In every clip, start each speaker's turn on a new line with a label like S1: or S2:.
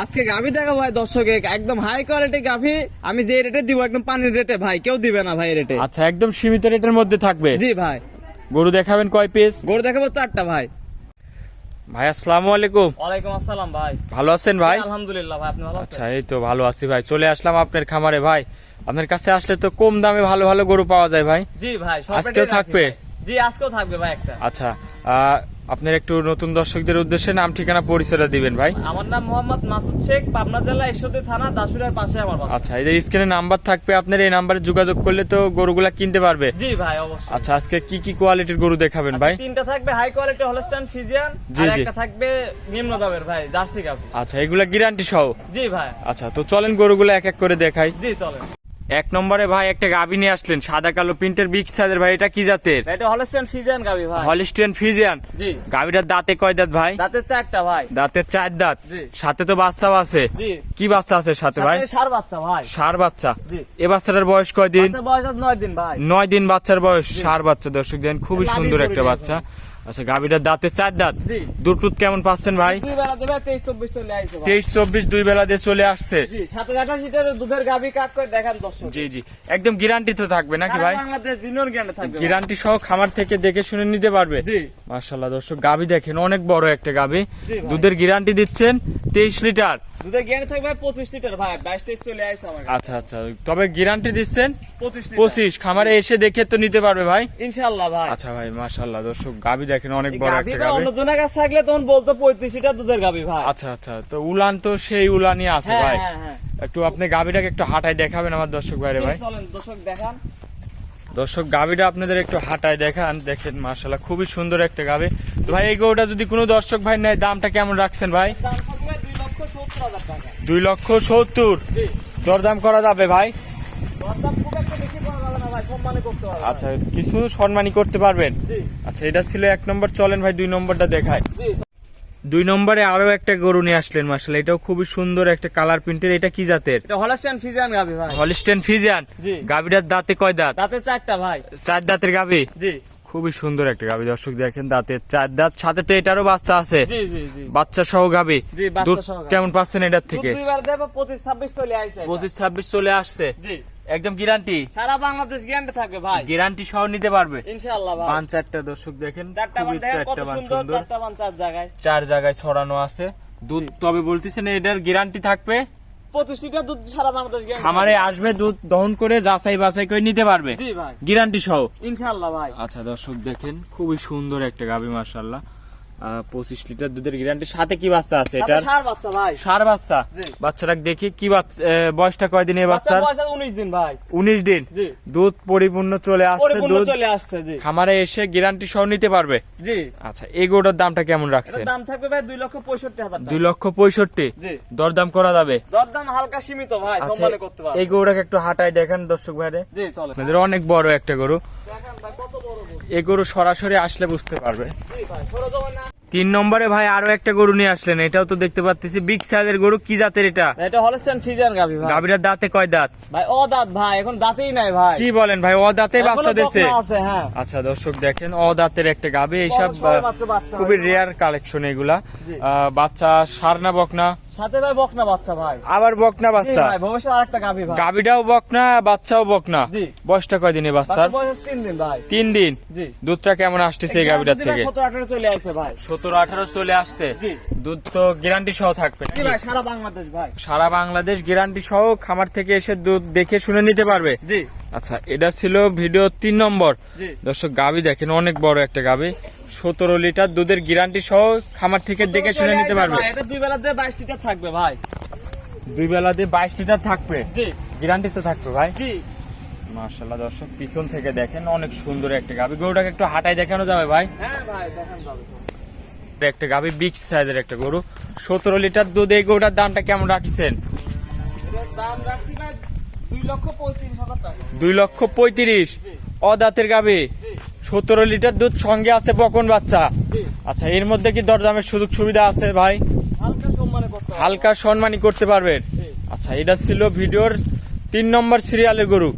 S1: আজকে গাভি দেখাবো ভাই দর্শকে, একদম হাই কোয়ালিটি গাভি। আমি যে রেটে দিব একদম পানির রেটে ভাই, কেউ দিবে না ভাই রেটে।
S2: আচ্ছা, একদম সীমিত রেটের মধ্যে থাকবে।
S1: জি ভাই।
S2: গরু দেখাবেন কয় পিস?
S1: গরু দেখাবো 4টা ভাই।
S2: ভাই আসসালামু আলাইকুম।
S1: ওয়ালাইকুম আসসালাম ভাই।
S2: ভালো আছেন ভাই?
S1: আলহামদুলিল্লাহ ভাই, আপনি ভালো আছেন?
S2: আচ্ছা, এই তো ভালো আছি ভাই। চলে আসলাম আপনার খামারে ভাই। আপনার কাছে আসলে তো কম দামে ভালো ভালো গরু পাওয়া যায় ভাই।
S1: জি ভাই,
S2: আজকেও থাকবে?
S1: জি আজকেও থাকবে ভাই একটা।
S2: আচ্ছা, আপনার একটু নতুন দর্শকদের উদ্দেশ্যে নাম ঠিকানা পরিচয়টা দিবেন ভাই।
S1: আমার নাম মোহাম্মদ মাসুদ শেখ, পাবনা জেলা ঈশ্বরদী থানা দাসুরিয়ার পাশে আমার বাসা।
S2: আচ্ছা, এই যে স্ক্রিনে নাম্বার থাকবে, আপনার এই নাম্বারে যোগাযোগ করলে তো গরুগুলা কিনতে পারবে।
S1: জি ভাই অবশ্যই।
S2: আচ্ছা, আজকে কি কি কোয়ালিটির গরু দেখাবেন ভাই?
S1: 3টা থাকবে হাই কোয়ালিটি হলস্টাইন ফ্রিজিয়ান,
S2: জি,
S1: আর
S2: জি।
S1: একটা থাকবে নিম্ন দামের ভাই জার্সি গাভি।
S2: আচ্ছা, এগুলা গ্যারান্টি সহ?
S1: জি ভাই।
S2: আচ্ছা, তো চলেন গরুগুলো এক এক করে দেখাই।
S1: জি চলেন।
S2: এক নম্বরে ভাই একটা গাভী নিয়ে আসলেন, সাদা কালো প্রিন্টের বিগ সাইজের ভাই। এটা কি জাতের?
S1: এটা হলস্টাইন ফ্রিজিয়ান গাভি ভাই।
S2: Holstein Friesian.
S1: জি।
S2: গাভীটার দাঁতে কয় দাঁত ভাই?
S1: দাঁতের 4টা ভাই।
S2: দাঁতের 4 দাঁত।
S1: জি।
S2: সাথে তো বাচ্চাও আছে।
S1: জি।
S2: কি বাচ্চা আছে সাথে ভাই?
S1: সাথে ষাঁড় বাচ্চা ভাই।
S2: ষাঁড় বাচ্চা।
S1: জি।
S2: এ বাচ্চাটার বয়স কয় দিন?
S1: বাচ্চার বয়স আজ 9 দিন ভাই।
S2: 9 দিন বাচ্চার বয়স। ষাঁড় বাচ্চা, দর্শক দেন খুবই
S1: লাভই
S2: সুন্দর
S1: করে
S2: একটা
S1: নিয়ে
S2: বাচ্চা। আচ্ছা, গাভীটার দাঁতে 4 দাঁত।
S1: জি।
S2: দুধ টুধ কেমন পাচ্ছেন ভাই?
S1: দুই বেলা দেবে 23-24 চলে আইছে ভাই।
S2: 23-24 দুই বেলা দিয়ে চলে আসছে।
S1: জি, 27-28 লিটার দুধের গাভি কাট করে দেখান দর্শক।
S2: জি জি, একদম গ্যারান্টি তো থাকবে নাকি ভাই?
S1: বাংলাদেশ জুনিয়র গ্যান্ডে থাকবে।
S2: গ্যারান্টি সহ খামার থেকে দেখে শুনে নিতে পারবে।
S1: জি।
S2: মাশাআল্লাহ দর্শক, গাভী দেখেন অনেক বড় একটা গাভী।
S1: জি ভাই।
S2: দুধের গ্যারান্টি দিচ্ছেন 23 লিটার।
S1: দুধের গ্যান্ডে থাকবে 25 লিটার ভাই। 22-23 চলে আইছে আমার কাছে।
S2: আচ্ছা আচ্ছা, তবে গ্যারান্টি দিচ্ছেন
S1: 25 লিটার।
S2: 25। খামারে এসে দেখে তো নিতে পারবে ভাই।
S1: ইনশাআল্লাহ ভাই।
S2: আচ্ছা ভাই, মাশাআল্লাহ দর্শক, গাভী দেখেন অনেক বড়
S1: গাভি
S2: একটা
S1: ভাই
S2: গাভী।
S1: অন্য জনের কাছে থাকলে তখন বলতো 35 লিটার দুধের গাভি ভাই।
S2: আচ্ছা আচ্ছা, তো উলান তো সেই উলানই আছে
S1: হ্যাঁ
S2: ভাই।
S1: হ্যাঁ হ্যাঁ।
S2: একটু আপনি গাভীটাকে একটু হাঁটায় দেখাবেন আমার দর্শক ভাইরে ভাই।
S1: চলেন দর্শক দেখান।
S2: দর্শক, গাভীটা আপনাদের একটু হাঁটায় দেখান। দেখেন মাশাআল্লাহ খুবই সুন্দর একটা গাভী। তো ভাই এই গরুটা যদি কোনো দর্শক ভাই নেয়, দামটা কেমন রাখছেন ভাই?
S1: দাম থাকবে 2,70,000 টাকা।
S2: 2,70,000।
S1: জি।
S2: দরদাম করা যাবে ভাই?
S1: দরদাম খুব একটা বেশি করা যাবে না ভাই, সম্মানে করতে হবে।
S2: আচ্ছা, কিছু সম্মানী করতে পারবেন?
S1: জি।
S2: আচ্ছা, এটা ছিল 1 নম্বর। চলেন ভাই 2 নম্বরটা দেখায়।
S1: জি।
S2: 2 নম্বরে আরো একটা গরু নিয়ে আসলেন মাশাআল্লাহ। এটাও খুবই সুন্দর একটা কালার প্রিন্টের। এটা কি জাতের?
S1: এটা হলস্টাইন ফ্রিজিয়ান গাভি ভাই।
S2: Holstein Friesian.
S1: জি।
S2: গাভীটার দাঁতে কয় দাঁত?
S1: দাঁতে 4টা ভাই।
S2: 4 দাঁতের গাভী।
S1: জি।
S2: খুবই সুন্দর একটা গাভী দর্শক দেখেন, দাঁতের 4 দাঁত। সাথে তো এটারও বাচ্চা আছে।
S1: জি জি জি।
S2: বাচ্চা সহ গাভী।
S1: জি, বাচ্চা
S2: দুধ
S1: সহ গাভী।
S2: কেমন পাচ্ছেন এটার থেকে?
S1: দুধ দুইবার দেব 25-26 চলে আইছে।
S2: 25-26 চলে আসছে।
S1: জি।
S2: একদম গ্যারান্টি?
S1: সারা বাংলাদেশ গ্যারান্টি থাকবে ভাই।
S2: গ্যারান্টি সহ নিতে পারবে
S1: ইনশাআল্লাহ ভাই।
S2: বান 4টা দর্শক দেখেন,
S1: 4টা বান
S2: খুবই
S1: দেখেন কত
S2: 4টা বান
S1: সুন্দর,
S2: সুন্দর।
S1: 4টা বান 4 জায়গায়।
S2: 4 জায়গায় ছড়ানো আছে দুধ। তবে বলতেছেন এটার গ্যারান্টি থাকবে?
S1: 25 লিটার দুধ সারা বাংলাদেশ গ্যারান্টি।
S2: খামারে আসবে, দুধ দহন করে যাচাই বাছাই করে নিতে পারবে।
S1: জি ভাই।
S2: গ্যারান্টি সহ।
S1: ইনশাআল্লাহ ভাই।
S2: আচ্ছা দর্শক দেখেন, খুবই সুন্দর একটা গাভী মাশাআল্লাহ। 25 লিটার দুধের গ্যারান্টি। সাথে কি বাচ্চা আছে এটার?
S1: সার বাচ্চা ভাই।
S2: ষাঁড় বাচ্চা।
S1: জি।
S2: বাচ্চাটাকে দেখি কি বয়সটা কয় দিন এই
S1: বাচ্চার
S2: বাচ্চার?
S1: বয়স আছে 19 দিন ভাই।
S2: 19 দিন।
S1: জি।
S2: দুধ পরিপূর্ণ চলে আসছে।
S1: পরিপূর্ণ
S2: দুধ
S1: চলে আসছে। জি।
S2: খামারে এসে গ্যারান্টি সহ নিতে পারবে।
S1: জি।
S2: আচ্ছা, এই গরুটার দামটা কেমন
S1: এটার
S2: রাখছেন?
S1: দাম থাকবে ভাই 2,65,000 টাকা।
S2: 2,65,000।
S1: জি।
S2: দরদাম করা যাবে?
S1: দরদাম হালকা সীমিত ভাই,
S2: আচ্ছা,
S1: সম্মানে করতে পারবে।
S2: এই গরুটাকে একটু হাঁটায় দেখেন দর্শক ভাইরে।
S1: জি চলে।
S2: আপনাদের অনেক বড় একটা গরু।
S1: দেখেন ভাই কত বড় গরু।
S2: এই গরু সরাসরি আসলে বুঝতে পারবে।
S1: জি ভাই, ছোট জমা না।
S2: 3 নম্বরে ভাই আরো একটা গরু নিয়ে আসলেন। এটাও তো দেখতে পাচ্ছি বিগ সাইজের গরু। কি জাতের এটা?
S1: এটা হলস্টাইন ফ্রিজিয়ান গাভি ভাই।
S2: গাভীটার দাঁতে কয় দাঁত?
S1: ভাই ও দাঁত ভাই, এখন দাঁতেই নাই ভাই।
S2: কি বলেন ভাই, ও দাঁতে
S1: এখনো
S2: বাচ্চা দিছে?
S1: বকনা আছে, হ্যাঁ।
S2: আচ্ছা দর্শক দেখেন, ও দাঁতের একটা গাভী। এইসব
S1: সবে মাত্র বাচ্চা
S2: খুবই
S1: হয়েছে।
S2: রেয়ার কালেকশন এগুলা।
S1: জি।
S2: বাচ্চা ষাঁড় না বকনা?
S1: সাথে ভাই বকনা বাচ্চা ভাই।
S2: আবার বকনা
S1: জি
S2: বাচ্চা?
S1: ভাই, ভবিষ্যতে আরেকটা গাভি ভাই।
S2: গাভীটাও বকনা, বাচ্চাও বকনা।
S1: জি।
S2: বয়সটা কয় দিনে বাচ্চার?
S1: বাচ্চার বয়স 3 দিন ভাই।
S2: 3 দিন।
S1: জি।
S2: দুধটা কেমন আসতেছে এই গাভীটার থেকে?
S1: 17-18 চলে আসছে ভাই।
S2: 17-18 চলে আসছে।
S1: জি।
S2: দুধ তো গ্যারান্টি সহ থাকবে
S1: জি
S2: নাকি?
S1: ভাই, সারা বাংলাদেশ ভাই।
S2: সারা বাংলাদেশ গ্যারান্টি সহ খামার থেকে এসে দুধ দেখে শুনে নিতে পারবে।
S1: জি।
S2: আচ্ছা, এটা ছিল ভিডিও 3 নম্বর।
S1: জি।
S2: দর্শক, গাভী দেখেন অনেক বড় একটা গাভী। 17 লিটার দুধের গ্যারান্টি সহ খামার থেকে দেখে শুনে নিতে পারবে।
S1: ভাই, এটা দুই বেলা দিয়ে 22 লিটার থাকবে ভাই।
S2: দুই বেলাতে 22 লিটার থাকবে।
S1: জি।
S2: গ্যারান্টি তো থাকবে ভাই।
S1: জি।
S2: মাশাআল্লাহ দর্শক, পিছন থেকে দেখেন অনেক সুন্দর একটা গাভী। গরুটাকে একটু হাঁটায় দেখানো যাবে ভাই?
S1: হ্যাঁ ভাই, দেখেন যাবে তো।
S2: একটা গাভী, বিগ সাইজের একটা গরু। 17 লিটার দুধ। এই গরুটার দামটা কেমন রাখছেন?
S1: এটার দাম রাখছি ভাই 2,35,000 টাকা।
S2: 2,35,000।
S1: জি।
S2: অদাঁতের গাভী।
S1: জি।
S2: 17 লিটার দুধ, সঙ্গে আছে বকন বাচ্চা।
S1: জি।
S2: আচ্ছা, এর মধ্যে কি দরদামের সুযোগ সুবিধা আছে ভাই?
S1: হালকা সম্মানে করতে হবে।
S2: হালকা সম্মানী করতে পারবেন?
S1: জি।
S2: আচ্ছা, এটা ছিল ভিডিওর 3 নম্বর সিরিয়ালের গরু।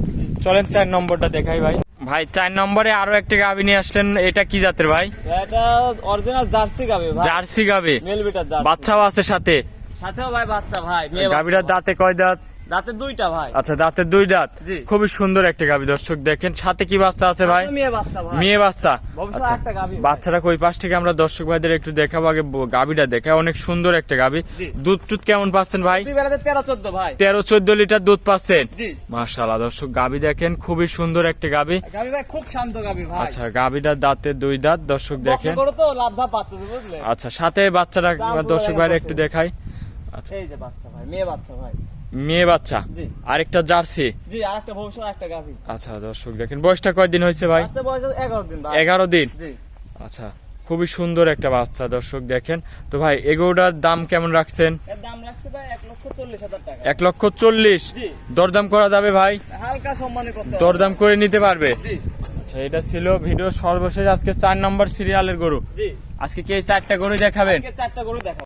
S2: চলেন 4 নম্বরটা দেখাই ভাই। ভাই 4 নম্বরে আরো একটা গাভী নিয়ে আসলেন। এটা কি জাতের ভাই?
S1: এটা অরিজিনাল জার্সি গাভি ভাই।
S2: জার্সি গাভী।
S1: মেল বিটার জার্সি।
S2: বাচ্চাও আছে সাথে?
S1: সাথেও ভাই বাচ্চা ভাই, মেয়ে
S2: গাভীটার
S1: বাচ্চা ভাই।
S2: দাঁতে কয় দাঁত?
S1: দাঁতে দুইটা ভাই।
S2: আচ্ছা, দাঁতের 2 দাঁত।
S1: জি।
S2: খুবই সুন্দর একটা গাভী দর্শক দেখেন। সাথে কি বাচ্চা আছে ভাই?
S1: সাথেও মেয়ে বাচ্চা ভাই।
S2: মেয়ে বাচ্চা।
S1: ভবিষ্যতে
S2: আচ্ছা,
S1: একটা গাভী ভাই।
S2: বাচ্চাটা কই পাশ থেকে আমরা দর্শক ভাইদের একটু দেখাবো। আগে গাভীটা দেখা, অনেক সুন্দর একটা গাভী।
S1: জি।
S2: দুধ টুধ কেমন পাচ্ছেন ভাই?
S1: দুই বেলাতে 13-14 ভাই।
S2: 13-14 লিটার দুধ পাচ্ছেন।
S1: জি।
S2: মাশাআল্লাহ দর্শক, গাভী দেখেন খুবই সুন্দর একটা গাভী।
S1: গাভী ভাই খুব শান্ত গাভী ভাই।
S2: আচ্ছা, গাভীটার দাঁতে 2 দাঁত দর্শক দেখেন।
S1: বকনা গরু তো লাভ ধাপ পাচ্ছে বুঝলে।
S2: আচ্ছা, সাথে বাচ্চাটা
S1: দাম পুরো
S2: দর্শক
S1: জায়গায়
S2: ভাইরা
S1: বসে।
S2: একটু দেখাই। আচ্ছা,
S1: এই যে বাচ্চা ভাই, মেয়ে বাচ্চা ভাই।
S2: মেয়ে বাচ্চা।
S1: জি।
S2: আরেকটা জার্সি।
S1: জি, আরেকটা ভবিষ্যতে একটা গাভী।
S2: আচ্ছা দর্শক দেখেন, বয়সটা কয়দিন হয়েছে ভাই?
S1: বাচ্চা বয়স 11 দিন ভাই।
S2: 11 দিন।
S1: জি।
S2: আচ্ছা, খুবই সুন্দর একটা বাচ্চা দর্শক দেখেন। তো ভাই এগোটার দাম কেমন রাখছেন?
S1: এর দাম রাখছি ভাই 1,40,000 টাকা।
S2: 1,40,000।
S1: জি।
S2: দরদাম করা যাবে ভাই?
S1: হালকা সম্মানী করতে হবে।
S2: দরদাম করে নিতে পারবে?
S1: জি।
S2: আচ্ছা, এটা ছিল ভিডিও সর্বশেষ আজকে 4 নম্বর সিরিয়ালের গরু।
S1: জি।
S2: আজকে কি এই 4টা গরু দেখাবেন?
S1: আজকে 4টা গরু দেখাবো।